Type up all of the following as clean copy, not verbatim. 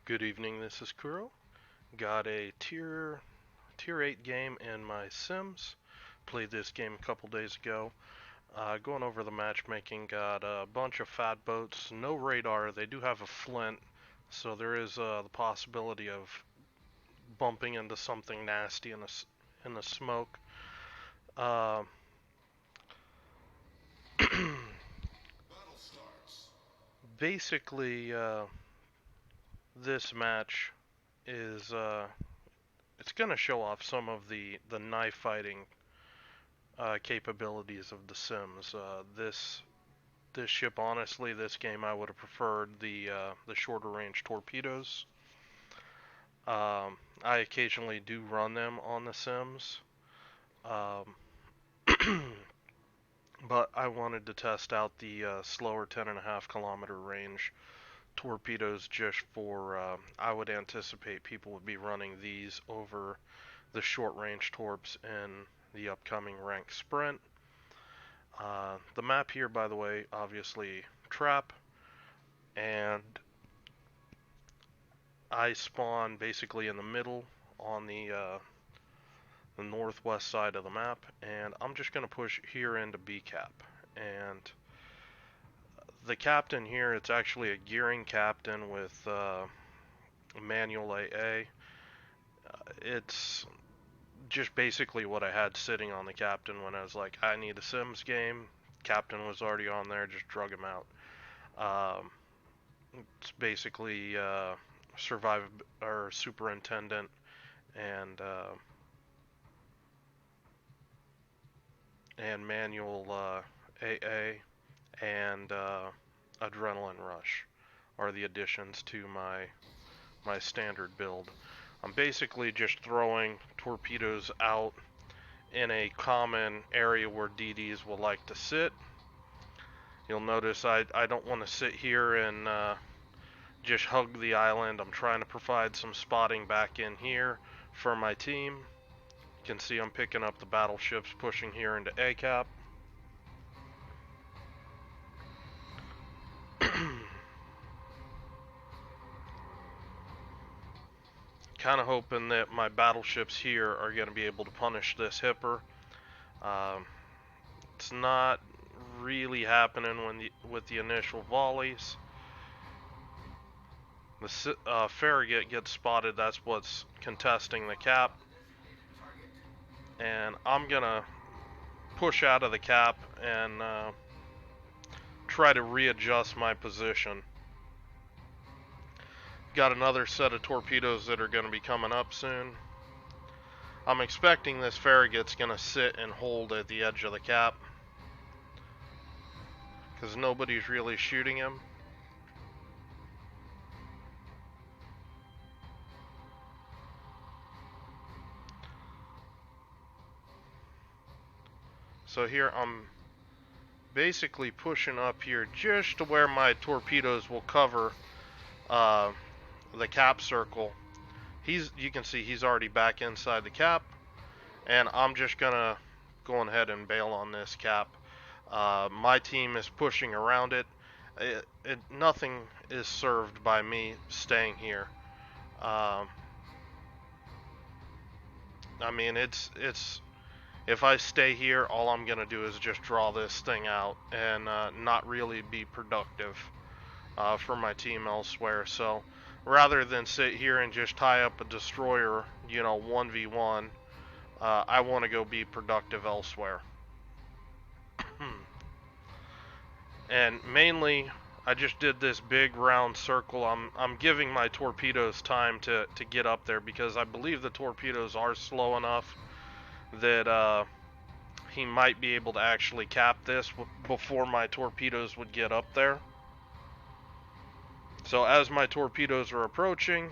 Good evening, this is Kuro. Got a tier 8 game in my Sims. Played this game a couple days ago. Going over the matchmaking, got a bunch of fat boats, no radar. They do have a flint, so there is the possibility of bumping into something nasty in the smoke. Uh, basically, this match is it's gonna show off some of the knife fighting capabilities of the Sims. This ship, honestly, this game I would have preferred the shorter range torpedoes. I occasionally do run them on the Sims, um, but I wanted to test out the slower 10.5 kilometer range torpedoes just for. I would anticipate people would be running these over the short range torps in the upcoming rank sprint. The map here, by the way, obviously trap, and I spawn basically in the middle on the northwest side of the map, and I'm just going to push here into B cap. And the captain here, it's actually a gearing captain with manual AA. It's just basically what I had sitting on the captain when I was like, I need a Sims game. Captain was already on there, just drug him out. Um, it's basically survive or superintendent and manual AA and adrenaline rush are the additions to my standard build. I'm basically just throwing torpedoes out in a common area where DDs will like to sit. You'll notice I don't want to sit here and just hug the island. I'm trying to provide some spotting back in here for my team. You can see I'm picking up the battleships pushing here into ACAP. Kind of hoping that my battleships here are going to be able to punish this hipper. Um, it's not really happening with the initial volleys. The Farragut gets spotted. That's what's contesting the cap. And I'm going to push out of the cap and try to readjust my position. Got another set of torpedoes that are going to be coming up soon. I'm expecting this Farragut's going to sit and hold at the edge of the cap because nobody's really shooting him. So here I'm basically pushing up here just to where my torpedoes will cover the cap circle. You can see he's already back inside the cap, and I'm just gonna go ahead and bail on this cap. My team is pushing around it. Nothing is served by me staying here. I mean, it's if I stay here, all I'm gonna do is just draw this thing out and not really be productive for my team elsewhere. So rather than sit here and just tie up a destroyer, 1v1, I want to go be productive elsewhere. And mainly, I just did this big round circle. I'm giving my torpedoes time to get up there because I believe the torpedoes are slow enough that he might be able to actually cap this before my torpedoes would get up there. So as my torpedoes are approaching,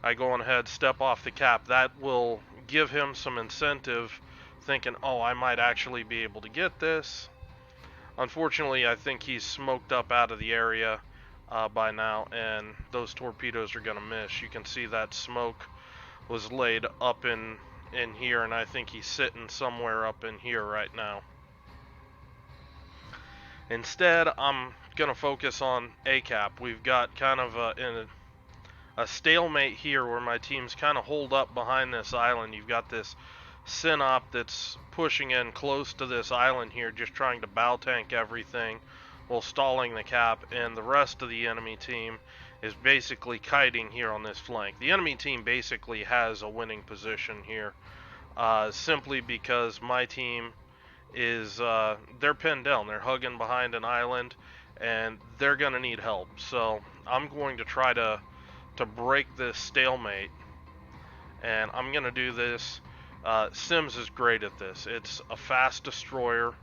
I go on ahead, step off the cap. That will give him some incentive, thinking, oh, I might actually be able to get this. Unfortunately, I think he's smoked up out of the area by now, and those torpedoes are going to miss. You can see that smoke was laid up in here, and I think he's sitting somewhere up in here right now. Instead, I'm going to focus on ACAP. We've got kind of a stalemate here where my team's kind of holed up behind this island. You've got this Synop that's pushing in close to this island here, just trying to bow tank everything while stalling the cap, and the rest of the enemy team is basically kiting here on this flank. The enemy team basically has a winning position here, simply because my team is, they're pinned down. They're hugging behind an island, and they're going to need help. So I'm going to try to break this stalemate, and I'm going to do this. Sims is great at this. It's a fast destroyer.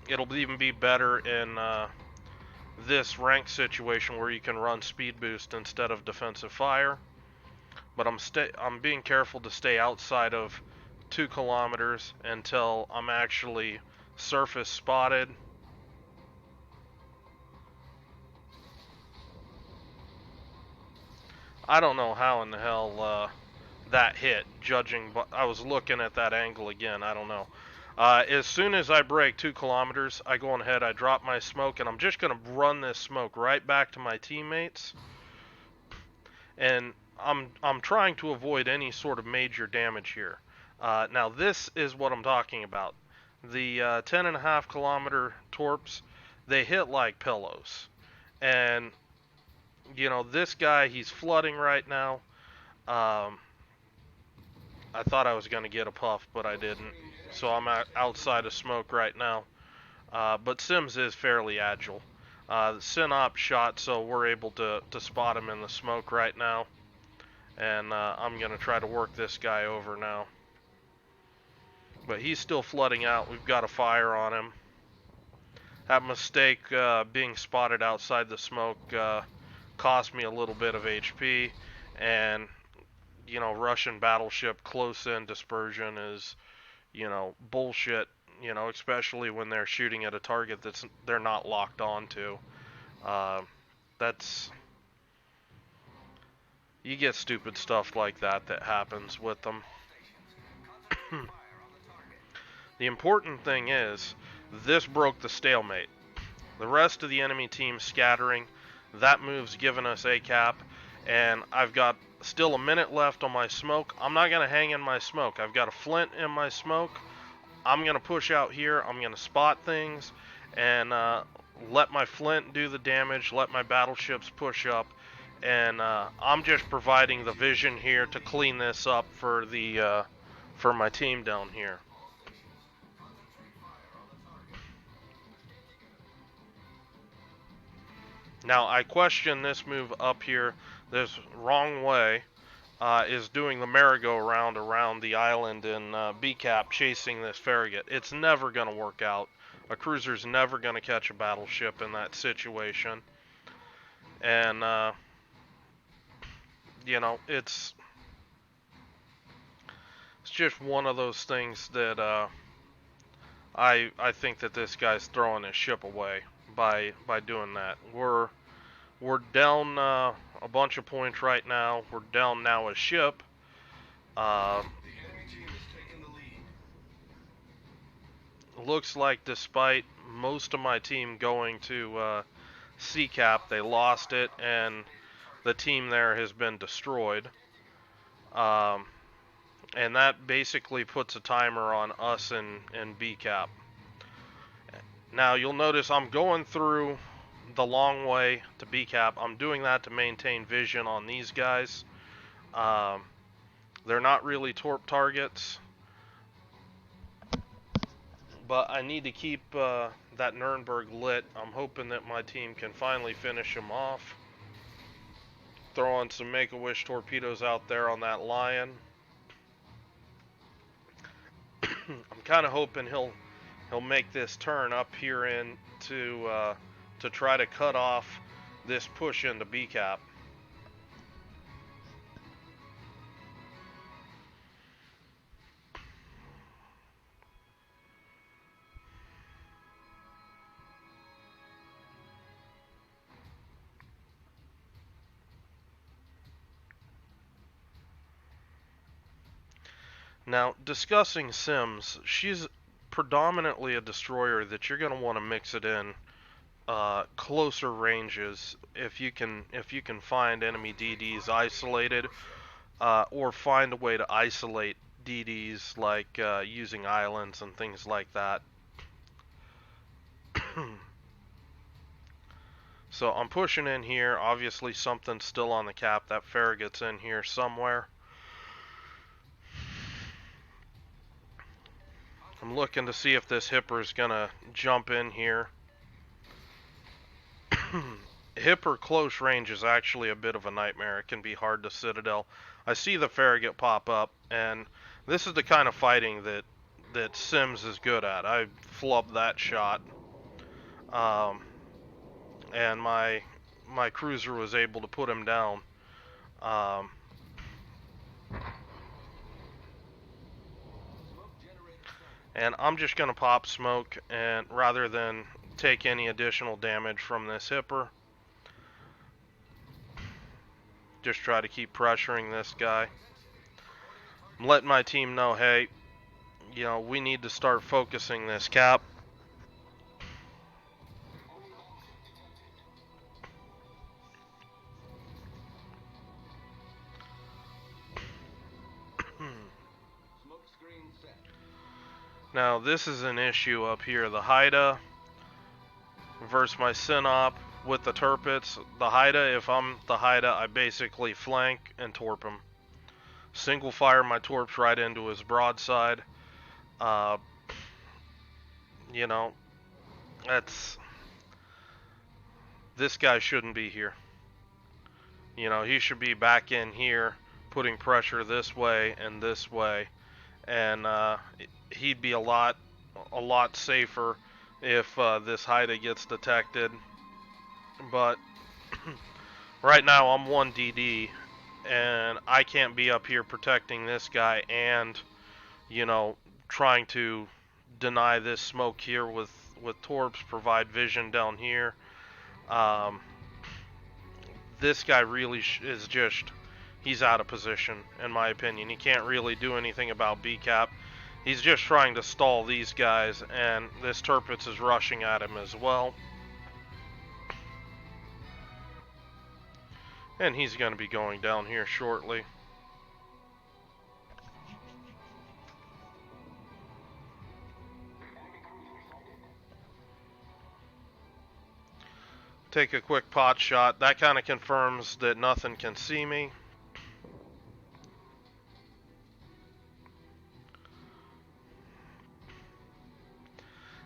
It'll even be better in this rank situation where you can run speed boost instead of defensive fire. But I'm being careful to stay outside of 2 kilometers until I'm actually surface spotted. I don't know how in the hell that hit, judging, but I was looking at that angle again. I don't know. As soon as I break 2 kilometers, I go on ahead, I drop my smoke, and I'm just going to run this smoke right back to my teammates. And I'm trying to avoid any sort of major damage here. Now this is what I'm talking about. The 10.5 kilometer torps, they hit like pillows. And, you know, this guy, he's flooding right now. I thought I was going to get a puff, but I didn't. So I'm outside of smoke right now. But Sims is fairly agile. The Synop shot, so we're able to spot him in the smoke right now. And I'm going to try to work this guy over now. But he's still flooding out. We've got a fire on him. That mistake being spotted outside the smoke cost me a little bit of HP. And, you know, Russian battleship close-in dispersion is, you know, bullshit. You know, especially when they're shooting at a target they're not locked onto. That's... You get stupid stuff like that happens with them. The important thing is, this broke the stalemate. The rest of the enemy team scattering. That move's given us a cap, and I've got still a minute left on my smoke. I'm not going to hang in my smoke. I've got a flint in my smoke. I'm going to push out here. I'm going to spot things and let my flint do the damage, let my battleships push up, and I'm just providing the vision here to clean this up for the for my team down here. Now, I question this move up here, this wrong way, is doing the merry-go-round around the island in BCAP chasing this farragut. It's never going to work out. A cruiser's never going to catch a battleship in that situation. And, you know, it's just one of those things that I think that this guy's throwing his ship away by doing that. We're down a bunch of points right now. We're down now a ship. Looks like despite most of my team going to CCAP, they lost it, and the team there has been destroyed. And that basically puts a timer on us and BCAP. Now you'll notice I'm going through the long way to BCAP. I'm doing that to maintain vision on these guys. They're not really torp targets, but I need to keep that Nuremberg lit. I'm hoping that my team can finally finish him off. Throw on some Make-A-Wish torpedoes out there on that Lion. I'm kind of hoping he'll make this turn up here in to try to cut off this push into BCAP. Now, discussing Sims, she's predominantly a destroyer that you're going to want to mix it in closer ranges, if you can find enemy DDs isolated, or find a way to isolate DDs, like using islands and things like that. So I'm pushing in here. Obviously something's still on the cap. That Farragut's in here somewhere. I'm looking to see if this Hipper's gonna jump in here. Hipper close range is actually a bit of a nightmare. It can be hard to Citadel. I see the Farragut pop up, and this is the kind of fighting that Sims is good at. I flubbed that shot, and my cruiser was able to put him down. And I'm just gonna pop smoke, and rather than take any additional damage from this Hipper, just try to keep pressuring this guy. I'm letting my team know, hey, you know, we need to start focusing this cap. Now this is an issue up here. The Haida versus my Sinop with the Tirpitz. The Haida, if I'm the Haida, I basically flank and torp him. Single fire my torps right into his broadside. You know, this guy shouldn't be here. You know, he should be back in here, putting pressure this way and this way, and he'd be a lot safer if this Haida gets detected. But right now I'm 1 DD, and I can't be up here protecting this guy and, you know, trying to deny this smoke here with torps, provide vision down here. This guy really is just, he's out of position, in my opinion. He can't really do anything about BCAP. He's just trying to stall these guys, and this Tirpitz is rushing at him as well. And he's going to be going down here shortly. Take a quick pot shot. That kind of confirms that nothing can see me.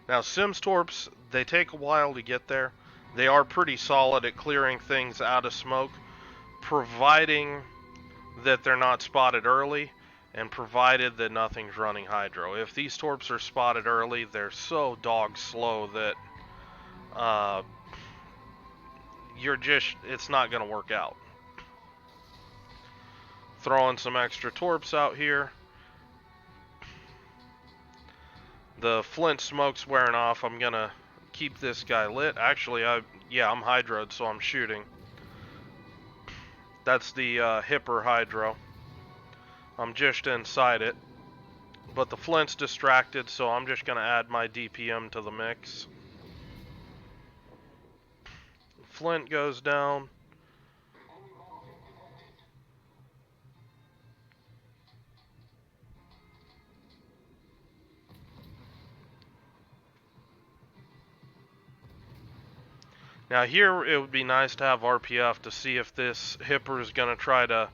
Now, Sims Torps, they take a while to get there. They are pretty solid at clearing things out of smoke, providing that they're not spotted early, and provided that nothing's running hydro. If these Torps are spotted early, they're so dog slow that it's not going to work out. Throwing some extra Torps out here. The flint smoke's wearing off. I'm going to keep this guy lit. Actually, I'm hydroed, so I'm shooting. That's the Hipper hydro. I'm just inside it. But the flint's distracted, so I'm just going to add my DPM to the mix. Flint goes down. Now here it would be nice to have RPF to see if this Hipper is going to try to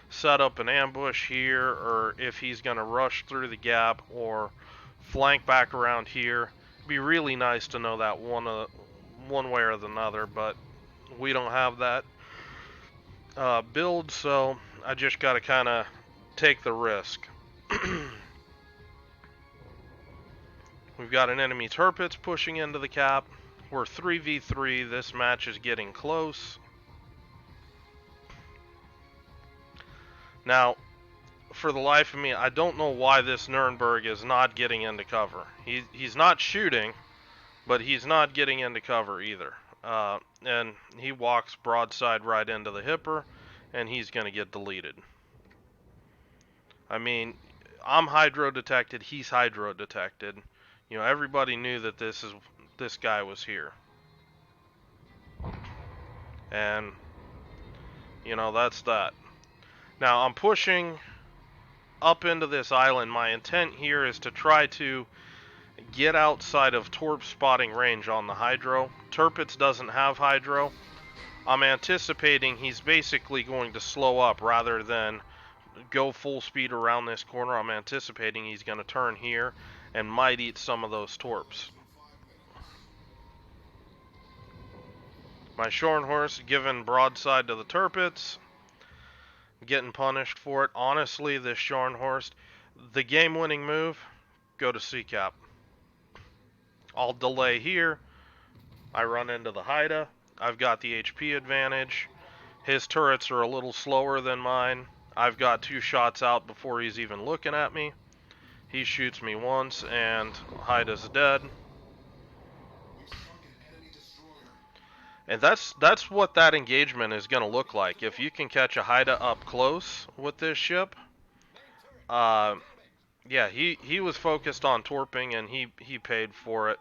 set up an ambush here, or if he's going to rush through the gap or flank back around here. It'd be really nice to know that one way or another, but we don't have that build, so I just got to kind of take the risk. We've got an enemy Tirpitz pushing into the cap. We're 3v3. This match is getting close. Now, for the life of me, I don't know why this Nuremberg is not getting into cover. He's not shooting, but he's not getting into cover either. And he walks broadside right into the Hipper, and he's going to get deleted. I mean, I'm hydro detected, he's hydro detected. You know, everybody knew that this guy was here. And, that's that. Now, I'm pushing up into this island. My intent here is to try to get outside of Torp spotting range on the hydro. Tirpitz doesn't have hydro. I'm anticipating he's basically going to slow up rather than go full speed around this corner. I'm anticipating he's going to turn here and might eat some of those torps. My Shornhorse giving broadside to the Tirpitz, getting punished for it. Honestly, this Shornhorse, the game-winning move, go to C-cap. I'll delay here. I run into the Haida. I've got the HP advantage. His turrets are a little slower than mine. I've got 2 shots out before he's even looking at me. He shoots me once, and Haida's dead. And that's what that engagement is going to look like. If you can catch a Haida up close with this ship, yeah, he was focused on torping, and he paid for it.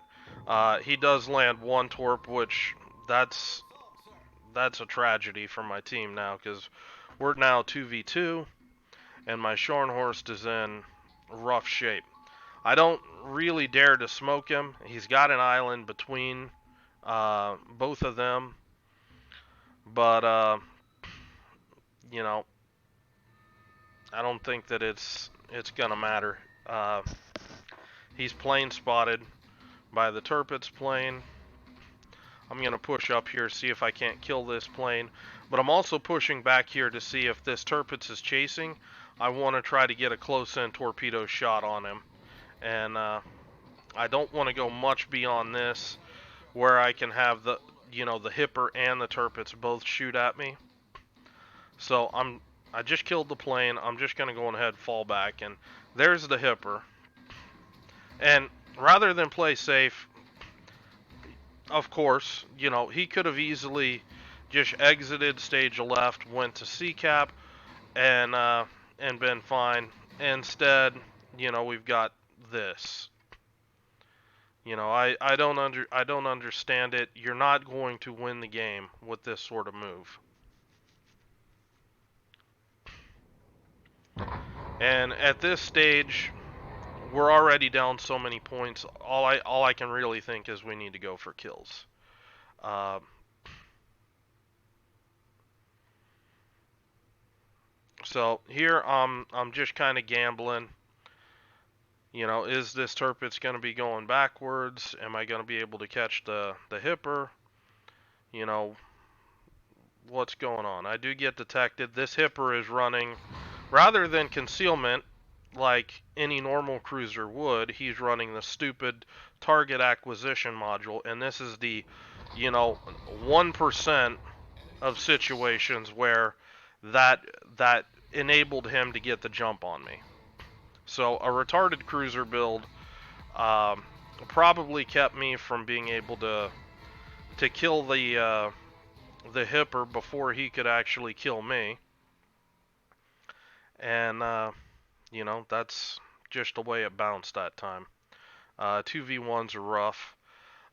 He does land 1 torp, which that's a tragedy for my team now, because we're now 2v2, and my Shornhorst is in rough shape. I don't really dare to smoke him. He's got an island between both of them, but I don't think that it's gonna matter. He's plane spotted by the Tirpitz plane. I'm gonna push up here, see if I can't kill this plane, but I'm also pushing back here to see if this Tirpitz is chasing. I want to try to get a close-in torpedo shot on him, and I don't want to go much beyond this, where I can have the Hipper and the Tirpitz both shoot at me. So I just killed the plane. I'm just gonna go ahead and fall back, and there's the Hipper. And rather than play safe, of course, he could have easily just exited stage left, went to C-cap, and been fine. Instead, we've got this. I don't understand it. You're not going to win the game with this sort of move. And at this stage, we're already down so many points. All I can really think is we need to go for kills. So here I'm just kind of gambling. Is this Tirpitz going to be going backwards? Am I going to be able to catch the Hipper? What's going on? I do get detected. This Hipper is running, rather than concealment like any normal cruiser would, he's running the stupid target acquisition module, and this is the 1% of situations where that enabled him to get the jump on me. So a retarded cruiser build probably kept me from being able to kill the Hipper before he could actually kill me. And that's just the way it bounced that time. 2v1s are rough.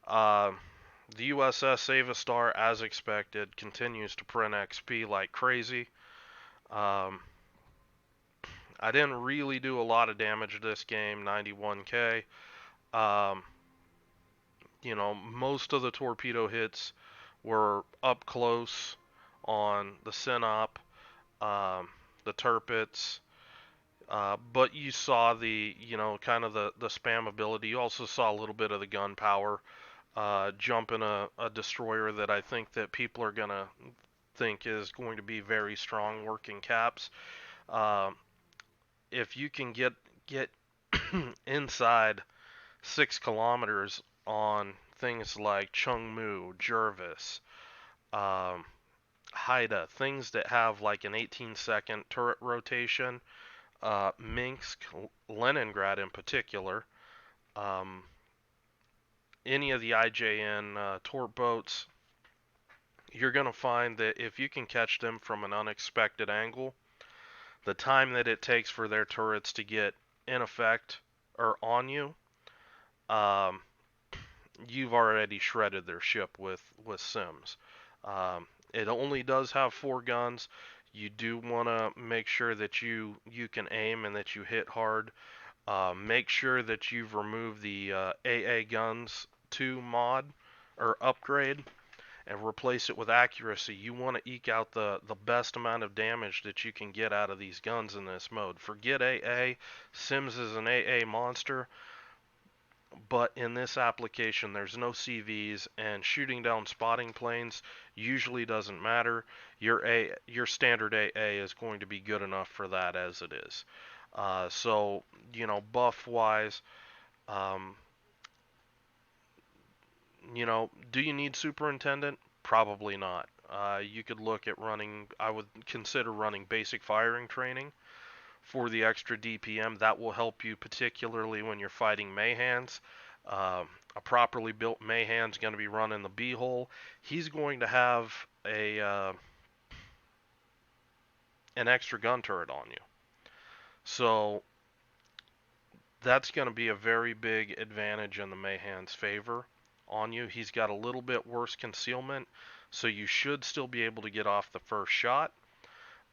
The USS Savastar, as expected, continues to print XP like crazy. I didn't really do a lot of damage this game, 91k. Most of the torpedo hits were up close on the Sinop, the Tirpitz, but you saw the, kind of the spam ability. You also saw a little bit of the gun power, jumping a destroyer that I think that people are going to think is going to be very strong working caps. If you can get inside 6 kilometers on things like Chungmu, Jervis, Haida, things that have like an 18-second turret rotation, Minsk, Leningrad in particular, any of the IJN torp boats, you're going to find that if you can catch them from an unexpected angle, the time that it takes for their turrets to get in effect or on you, you've already shredded their ship with sims. It only does have 4 guns. You do want to make sure that you can aim and that you hit hard. Make sure that you've removed the AA Guns 2 mod or upgrade and replace it with accuracy. You want to eke out the best amount of damage that you can get out of these guns in this mode. Forget AA. Sims is an AA monster, but in this application there's no CVs, and shooting down spotting planes usually doesn't matter. Your standard AA is going to be good enough for that as it is. So, buff wise, um, do you need Superintendent? Probably not. You could look at running, I would consider running basic firing training for the extra DPM. That will help you, particularly when you're fighting Mayhans. A properly built Mayhan's going to be running the B-hole. He's going to have an extra gun turret on you. So that's going to be a very big advantage in the Mayhan's favor on you. He's got a little bit worse concealment, so you should still be able to get off the first shot.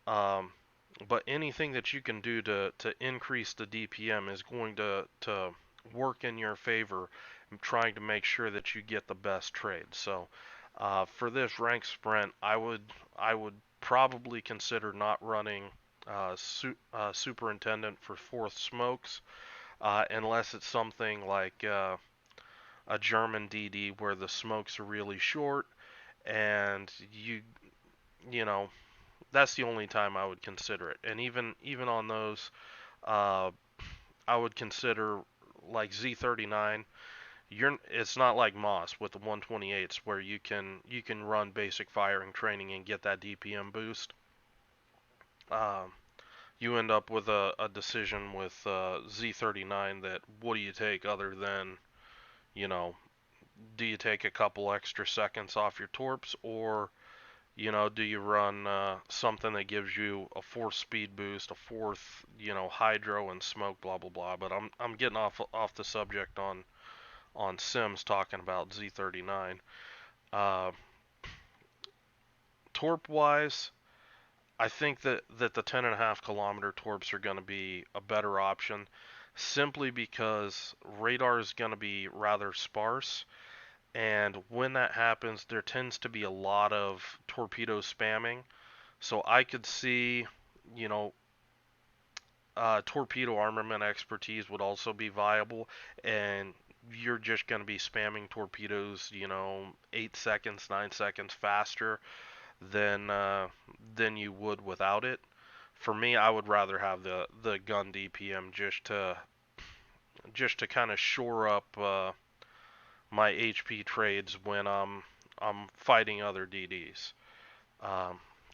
But anything that you can do to increase the DPM is going to work in your favor, trying to make sure that you get the best trade. So for this rank sprint, I would probably consider not running Superintendent for 4th smokes, unless it's something like a German DD where the smokes are really short, and you know that's the only time I would consider it. And even on those, I would consider like Z39. It's not like Moss with the 128s where you can run basic firing training and get that DPM boost. You end up with a decision with Z39 that what do you take other than, do you take a couple extra seconds off your torps, or do you run something that gives you a 4th speed boost, a 4th, hydro and smoke, blah blah blah. But I'm getting off the subject on Sims talking about Z39. Torp wise, I think that the 10.5 kilometer torps are going to be a better option, simply because radar is going to be rather sparse. And when that happens, there tends to be a lot of torpedo spamming. So I could see, you know, torpedo armament expertise would also be viable. And you're just going to be spamming torpedoes, 8 seconds, 9 seconds faster than you would without it. For me, I would rather have the gun DPM just to kind of shore up my HP trades when I'm fighting other DDs.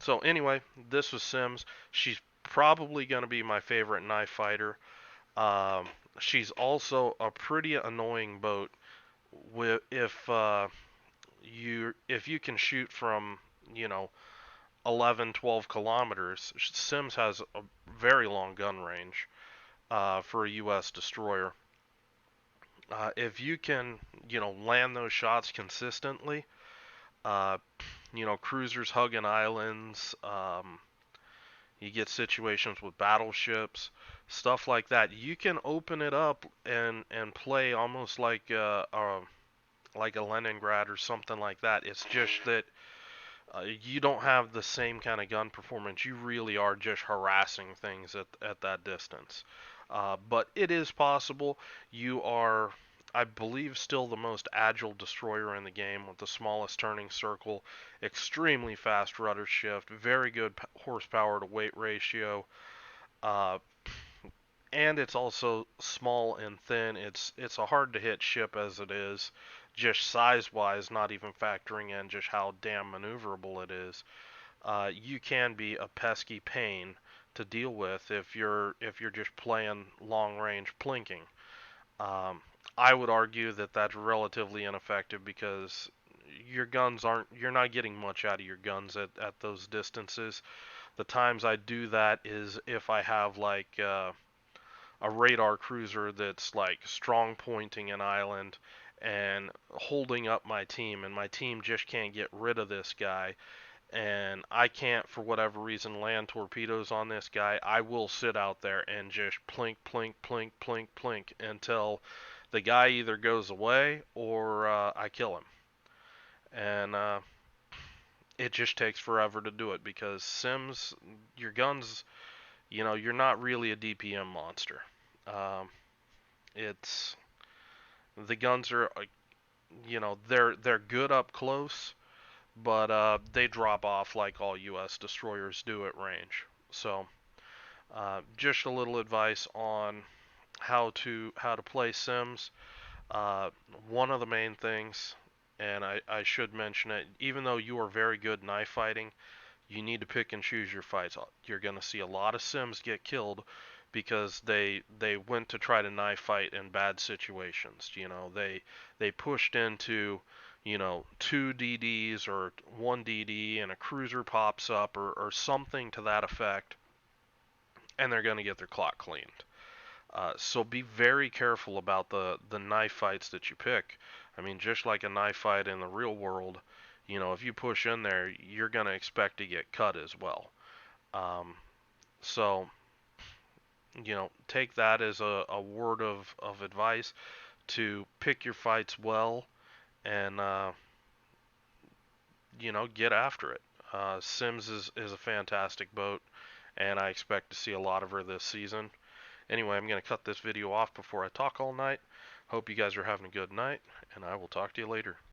So anyway, this was Sims. She's probably going to be my favorite knife fighter. She's also a pretty annoying boat if you can shoot from 11, 12 kilometers. Sims has a very long gun range for a U.S. destroyer. If you can, land those shots consistently, uh, cruisers hugging islands, you get situations with battleships, stuff like that. You can open it up and play almost like a Leningrad or something like that. It's just that you don't have the same kind of gun performance. You really are just harassing things at that distance. But it is possible. You are, I believe, still the most agile destroyer in the game with the smallest turning circle, extremely fast rudder shift, very good horsepower to weight ratio, uh, and it's also small and thin. It's a hard to hit ship as it is, just size wise, not even factoring in just how damn maneuverable it is. You can be a pesky pain to deal with if you're just playing long range plinking. Um, I would argue that that's relatively ineffective because you're not getting much out of your guns at those distances. The times I do that is if I have like a radar cruiser that's like strong pointing an island and holding up my team, and my team just can't get rid of this guy, and I can't, for whatever reason, land torpedoes on this guy, I will sit out there and just plink, plink, plink, plink, plink until the guy either goes away or I kill him. And it just takes forever to do it because Sims, your guns, you're not really a DPM monster. Um, it's the guns are, they're good up close, but they drop off like all U.S. destroyers do at range. So, just a little advice on how to play Sims. Uh, One of the main things, and I should mention it, even though you are very good knife fighting, you need to pick and choose your fights. You're going to see a lot of Sims get killed because they went to try to knife fight in bad situations. They pushed into two DDs or one DD and a cruiser pops up or something to that effect, and they're going to get their clock cleaned. So be very careful about the knife fights that you pick. I mean, just like a knife fight in the real world, if you push in there, you're going to expect to get cut as well. Um, so, take that as a word of advice to pick your fights well and, get after it. Sims is a fantastic boat, and I expect to see a lot of her this season. Anyway, I'm going to cut this video off before I talk all night. Hope you guys are having a good night, and I will talk to you later.